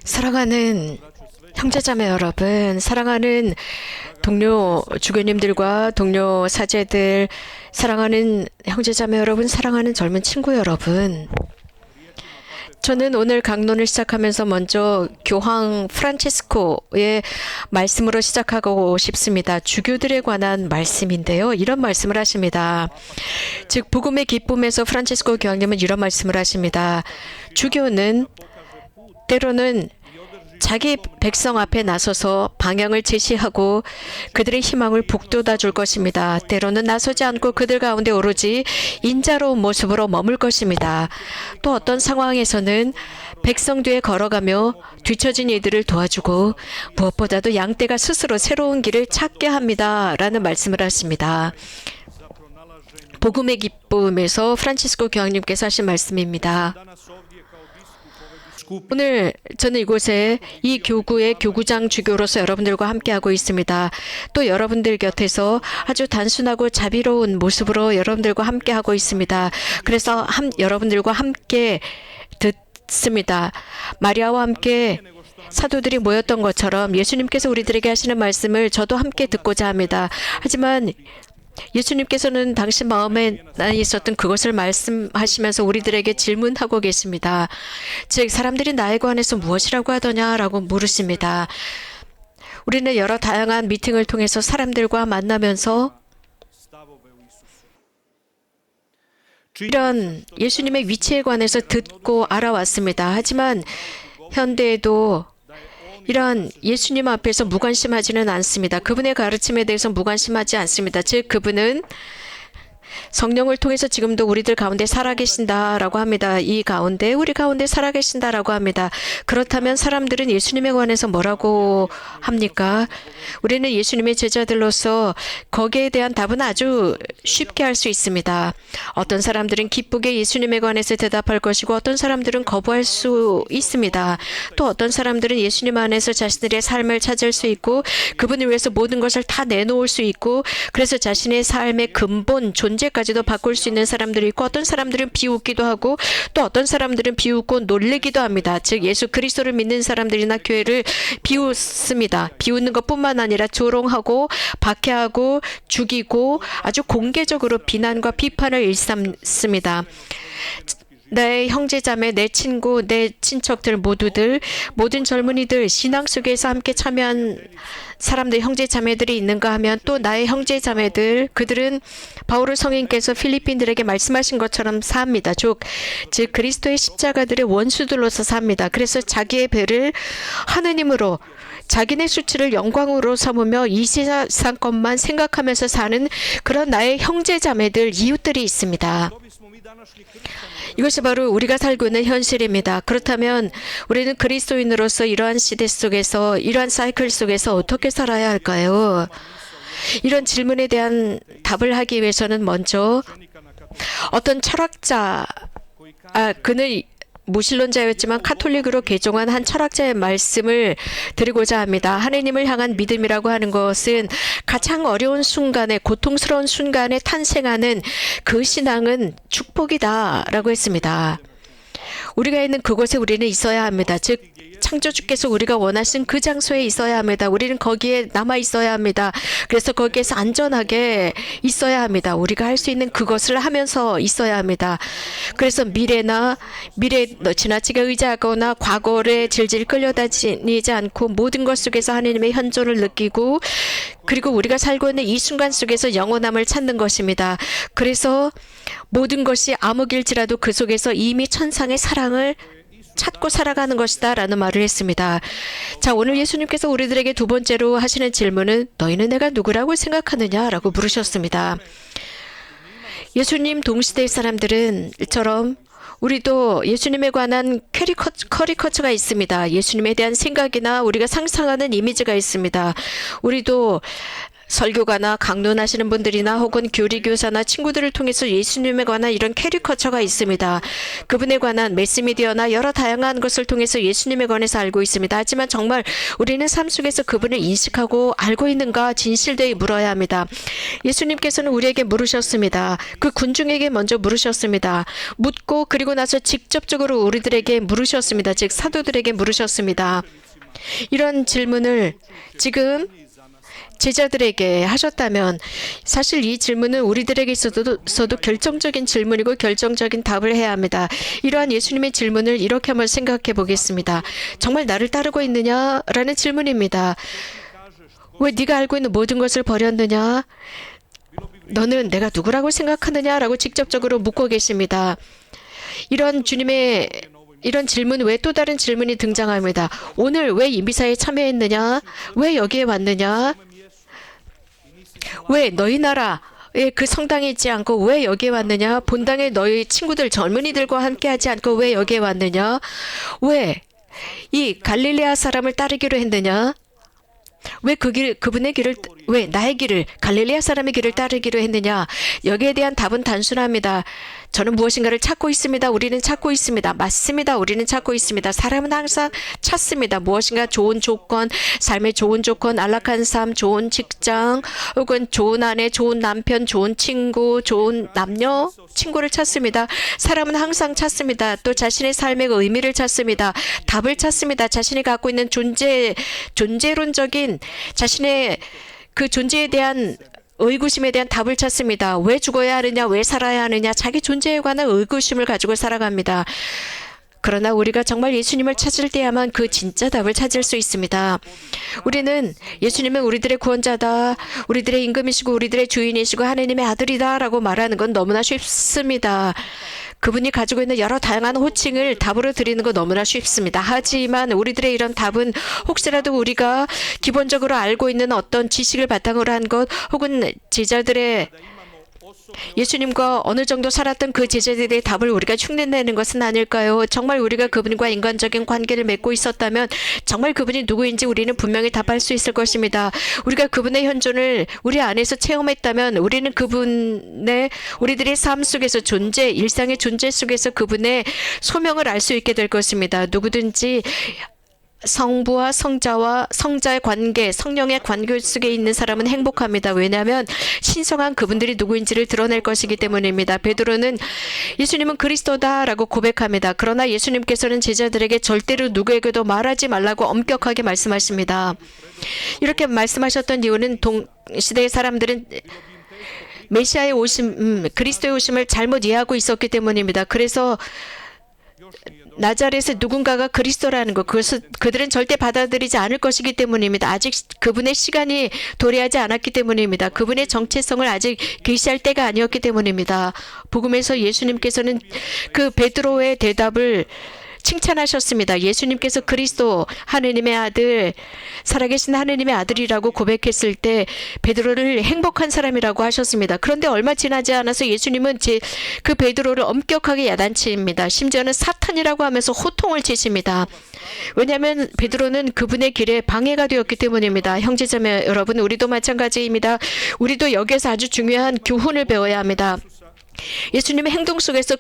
사랑하는 형제자매 여러분, 사랑하는 동료 주교님들과 동료 사제들, 사랑하는 형제자매 여러분, 사랑하는 젊은 친구 여러분. 저는 오늘 강론을 시작하면서 먼저 교황 프란체스코의 말씀으로 시작하고 싶습니다. 주교들에 관한 말씀인데요. 이런 말씀을 하십니다. 즉 복음의 기쁨에서 프란체스코 교황님은 이런 말씀을 하십니다. 주교는 때로는 자기 백성 앞에 나서서 방향을 제시하고 그들의 희망을 북돋아 줄 것입니다. 때로는 나서지 않고 그들 가운데 오로지 인자로운 모습으로 머물 것입니다. 또 어떤 상황에서는 백성 뒤에 걸어가며 뒤처진 이들을 도와주고 무엇보다도 양떼가 스스로 새로운 길을 찾게 합니다. 라는 말씀을 하십니다. 복음의 기쁨에서 프란치스코 교황님께서 하신 말씀입니다. 오늘 저는 이곳에 이 교구의 교구장 주교로서 여러분들과 함께하고 있습니다. 또 여러분들 곁에서 아주 단순하고 자비로운 모습으로 여러분들과 함께하고 있습니다. 그래서 여러분들과 함께 듣습니다. 마리아와 함께 사도들이 모였던 것처럼 예수님께서 우리들에게 하시는 말씀을 저도 함께 듣고자 합니다. 하지만 예수님께서는 당신 마음에 있었던 그것을 말씀하시면서 우리들에게 질문하고 계십니다. 즉 사람들이 나에 관해서 무엇이라고 하더냐라고 물으십니다. 우리는 여러 다양한 미팅을 통해서 사람들과 만나면서 이런 예수님의 위치에 관해서 듣고 알아왔습니다. 하지만 현대에도 이런 예수님 앞에서 무관심하지는 않습니다. 그분의 가르침에 대해서 무관심하지 않습니다. 즉 그분은 성령을 통해서 지금도 우리들 가운데 살아계신다라고 합니다. 이 가운데 우리 가운데 살아계신다라고 합니다. 그렇다면 사람들은 예수님에 관해서 뭐라고 합니까? 우리는 예수님의 제자들로서 거기에 대한 답은 아주 쉽게 할 수 있습니다. 어떤 사람들은 기쁘게 예수님에 관해서 대답할 것이고 어떤 사람들은 거부할 수 있습니다. 또 어떤 사람들은 예수님 안에서 자신들의 삶을 찾을 수 있고 그분을 위해서 모든 것을 다 내놓을 수 있고 그래서 자신의 삶의 근본 존재까지도 바꿀 수 있는 사람들이 있고 어떤 사람들은 비웃기도 하고 또 어떤 사람들은 비웃고 놀리기도 합니다. 즉 예수 그리스도를 믿는 사람들이나 교회를 비웃습니다. 비웃는 것뿐만 아니라 조롱하고 박해하고 죽이고 아주 공개적으로 비난과 비판을 일삼습니다. 내 형제자매, 내 친구, 내 친척들 모두들, 모든 젊은이들, 신앙 속에서 함께 참여한 사람들, 형제자매들이 있는가 하면 또 나의 형제자매들, 그들은 바울 성인께서 필리핀들에게 말씀하신 것처럼 삽니다. 즉 그리스도의 십자가들의 원수들로서 삽니다. 그래서 자기의 배를 하느님으로 자기네 수치를 영광으로 삼으며 이 세상 것만 생각하면서 사는 그런 나의 형제자매들, 이웃들이 있습니다. 이것이 바로 우리가 살고 있는 현실입니다. 그렇다면 우리는 그리스도인으로서 이러한 시대 속에서 이러한 사이클 속에서 어떻게 살아야 할까요? 이런 질문에 대한 답을 하기 위해서는 먼저 어떤 철학자, 그는 무신론자였지만 카톨릭으로 개종한 한 철학자의 말씀을 드리고자 합니다. 하느님을 향한 믿음이라고 하는 것은 가장 어려운 순간에 고통스러운 순간에 탄생하는 그 신앙은 축복이다라고 했습니다. 우리가 있는 그곳에 우리는 있어야 합니다. 즉 창조주께서 우리가 원하신 그 장소에 있어야 합니다. 우리는 거기에 남아 있어야 합니다. 그래서 거기에서 안전하게 있어야 합니다. 우리가 할 수 있는 그것을 하면서 있어야 합니다. 그래서 미래 지나치게 의지하거나 과거에 질질 끌려다니지 않고 모든 것 속에서 하나님의 현존을 느끼고 그리고 우리가 살고 있는 이 순간 속에서 영원함을 찾는 것입니다. 그래서 모든 것이 암흑일지라도 그 속에서 이미 천상의 사랑을 찾고 살아가는 것이다 라는 말을 했습니다. 자, 오늘 예수님께서 우리들에게 두 번째로 하시는 질문은 너희는 내가 누구라고 생각하느냐 라고 물으셨습니다. 예수님 동시대의 사람들은 이처럼 우리도 예수님에 관한 커리커처가 있습니다. 예수님에 대한 생각이나 우리가 상상하는 이미지가 있습니다. 우리도 설교가나 강론하시는 분들이나 혹은 교리교사나 친구들을 통해서 예수님에 관한 이런 캐리커처가 있습니다. 그분에 관한 매스미디어나 여러 다양한 것을 통해서 예수님에 관해서 알고 있습니다. 하지만 정말 우리는 삶 속에서 그분을 인식하고 알고 있는가 진실되이 물어야 합니다. 예수님께서는 우리에게 물으셨습니다. 그 군중에게 먼저 물으셨습니다. 묻고 그리고 나서 직접적으로 우리들에게 물으셨습니다. 즉 사도들에게 물으셨습니다. 이런 질문을 지금 제자들에게 하셨다면 사실 이 질문은 우리들에게 있어도 결정적인 질문이고 결정적인 답을 해야 합니다. 이러한 예수님의 질문을 이렇게 한번 생각해 보겠습니다. 정말 나를 따르고 있느냐라는 질문입니다. 왜 네가 알고 있는 모든 것을 버렸느냐? 너는 내가 누구라고 생각하느냐라고 직접적으로 묻고 계십니다. 이런 주님의 이런 질문 외에 또 다른 질문이 등장합니다. 오늘 왜 이 미사에 참여했느냐? 왜 여기에 왔느냐? 왜 너희 나라에 그 성당에 있지 않고 왜 여기에 왔느냐? 본당에 너희 친구들 젊은이들과 함께 하지 않고 왜 여기에 왔느냐? 왜 이 갈릴레아 사람을 따르기로 했느냐? 왜 그분의 길을, 왜 나의 길을, 갈릴레아 사람의 길을 따르기로 했느냐? 여기에 대한 답은 단순합니다. 저는 무엇인가를 찾고 있습니다. 우리는 찾고 있습니다. 맞습니다. 우리는 찾고 있습니다. 사람은 항상 찾습니다. 무엇인가 좋은 조건, 삶의 좋은 조건, 안락한 삶, 좋은 직장, 혹은 좋은 아내, 좋은 남편, 좋은 친구, 좋은 남녀, 친구를 찾습니다. 사람은 항상 찾습니다. 또 자신의 삶의 의미를 찾습니다. 답을 찾습니다. 자신이 갖고 있는 존재론적인 자신의 그 존재에 대한 의구심에 대한 답을 찾습니다. 왜 죽어야 하느냐, 왜 살아야 하느냐, 자기 존재에 관한 의구심을 가지고 살아갑니다. 그러나 우리가 정말 예수님을 찾을 때야만 그 진짜 답을 찾을 수 있습니다. 우리는 예수님은 우리들의 구원자다, 우리들의 임금이시고 우리들의 주인이시고 하나님의 아들이다 라고 말하는 건 너무나 쉽습니다. 그분이 가지고 있는 여러 다양한 호칭을 답으로 드리는 거 너무나 쉽습니다. 하지만 우리들의 이런 답은 혹시라도 우리가 기본적으로 알고 있는 어떤 지식을 바탕으로 한 것 혹은 제자들의 예수님과 어느 정도 살았던 그 제자들의 답을 우리가 흉내내는 것은 아닐까요? 정말 우리가 그분과 인간적인 관계를 맺고 있었다면 정말 그분이 누구인지 우리는 분명히 답할 수 있을 것입니다. 우리가 그분의 현존을 우리 안에서 체험했다면 우리는 그분의 우리들의 삶 속에서 일상의 존재 속에서 그분의 소명을 알 수 있게 될 것입니다. 누구든지 성부와 성자의 관계, 성령의 관계 속에 있는 사람은 행복합니다. 왜냐하면 신성한 그분들이 누구인지를 드러낼 것이기 때문입니다. 베드로는 예수님은 그리스도다라고 고백합니다. 그러나 예수님께서는 제자들에게 절대로 누구에게도 말하지 말라고 엄격하게 말씀하십니다. 이렇게 말씀하셨던 이유는 동시대의 사람들은 메시아의 오심, 그리스도의 오심을 잘못 이해하고 있었기 때문입니다. 그래서 나자렛의 누군가가 그리스도라는 것, 그들은 절대 받아들이지 않을 것이기 때문입니다. 아직 그분의 시간이 도래하지 않았기 때문입니다. 그분의 정체성을 아직 계시할 때가 아니었기 때문입니다. 복음에서 예수님께서는 그 베드로의 대답을 칭찬하셨습니다. 예수님께서 그리스도 하느님의 아들, 살아계신 하느님의 아들이라고 고백했을 때 베드로를 행복한 사람이라고 하셨습니다. 그런데 얼마 지나지 않아서 예수님은 그 베드로를 엄격하게 야단칩니다. 심지어는 사탄이라고 하면서 호통을 치십니다. 왜냐하면 베드로는 그분의 길에 방해가 되었기 때문입니다. 형제자매 여러분, 우리도 마찬가지입니다. 우리도 여기에서 아주 중요한 교훈을 배워야 합니다. 예수님의 행동 속에서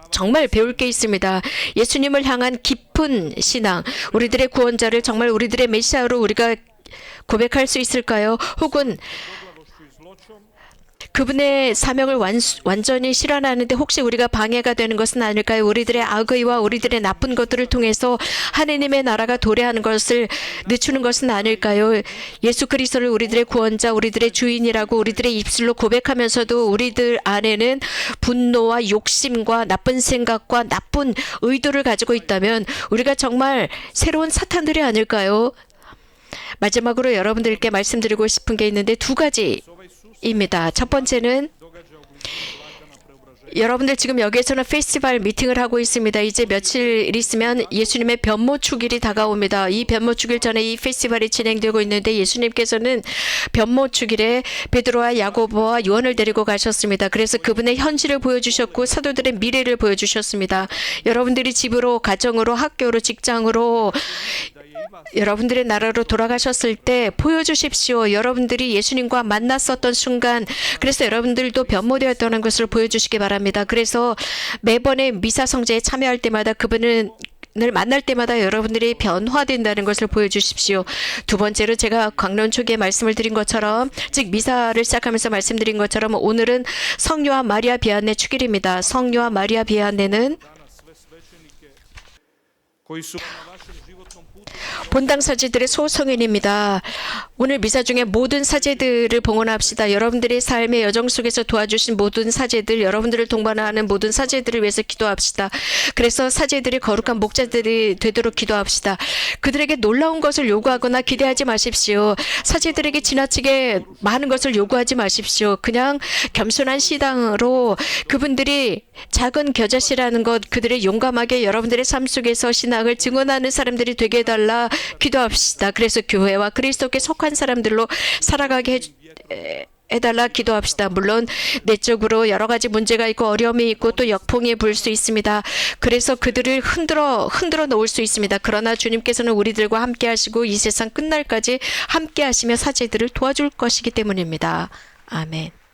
정말 배울 게 있습니다. 예수님을 향한 깊은 신앙, 우리들의 구원자를 정말 우리들의 메시아로 우리가 고백할 수 있을까요? 혹은 그분의 사명을 완전히 실현하는데 혹시 우리가 방해가 되는 것은 아닐까요? 우리들의 악의와 우리들의 나쁜 것들을 통해서 하느님의 나라가 도래하는 것을 늦추는 것은 아닐까요? 예수 그리스도를 우리들의 구원자, 우리들의 주인이라고 우리들의 입술로 고백하면서도 우리들 안에는 분노와 욕심과 나쁜 생각과 나쁜 의도를 가지고 있다면 우리가 정말 새로운 사탄들이 아닐까요? 마지막으로 여러분들께 말씀드리고 싶은 게 있는데 두 가지입니다. 첫 번째는 여러분들 지금 여기에서는 페스티벌 미팅을 하고 있습니다. 이제 며칠 있으면 예수님의 변모 축일이 다가옵니다. 이 변모 축일 전에 이 페스티벌이 진행되고 있는데 예수님께서는 변모 축일에 베드로와 야고보와 요한을 데리고 가셨습니다. 그래서 그분의 현실을 보여주셨고 사도들의 미래를 보여주셨습니다. 여러분들이 집으로, 가정으로, 학교로, 직장으로 여러분들의 나라로 돌아가셨을 때 보여주십시오. 여러분들이 예수님과 만났었던 순간, 그래서 여러분들도 변모되었다는 것을 보여주시기 바랍니다. 그래서 매번의 미사 성제에 참여할 때마다 그분을 만날 때마다 여러분들이 변화된다는 것을 보여주십시오. 두 번째로 제가 강론 초기에 말씀을 드린 것처럼, 즉 미사를 시작하면서 말씀드린 것처럼 오늘은 성녀와 마리아 비안네 축일입니다. 성녀와 마리아 비안네는 본당 사제들의 소성인입니다. 오늘 미사 중에 모든 사제들을 봉헌합시다. 여러분들의 삶의 여정 속에서 도와주신 모든 사제들, 여러분들을 동반하는 모든 사제들을 위해서 기도합시다. 그래서 사제들이 거룩한 목자들이 되도록 기도합시다. 그들에게 놀라운 것을 요구하거나 기대하지 마십시오. 사제들에게 지나치게 많은 것을 요구하지 마십시오. 그냥 겸손한 신앙으로 그분들이 작은 겨자씨라는 것, 그들의 용감하게 여러분들의 삶 속에서 신앙을 증언하는 사람들이 되게 해달라 기도합시다. 그래서 교회와 그리스도께 속한 사람들로 살아가게 해달라 기도합시다. 물론 내적으로 여러 가지 문제가 있고 어려움이 있고 또 역풍이 불 수 있습니다. 그래서 그들을 흔들어 놓을 수 있습니다. 그러나 주님께서는 우리들과 함께 하시고 이 세상 끝날까지 함께 하시며 사제들을 도와줄 것이기 때문입니다. 아멘.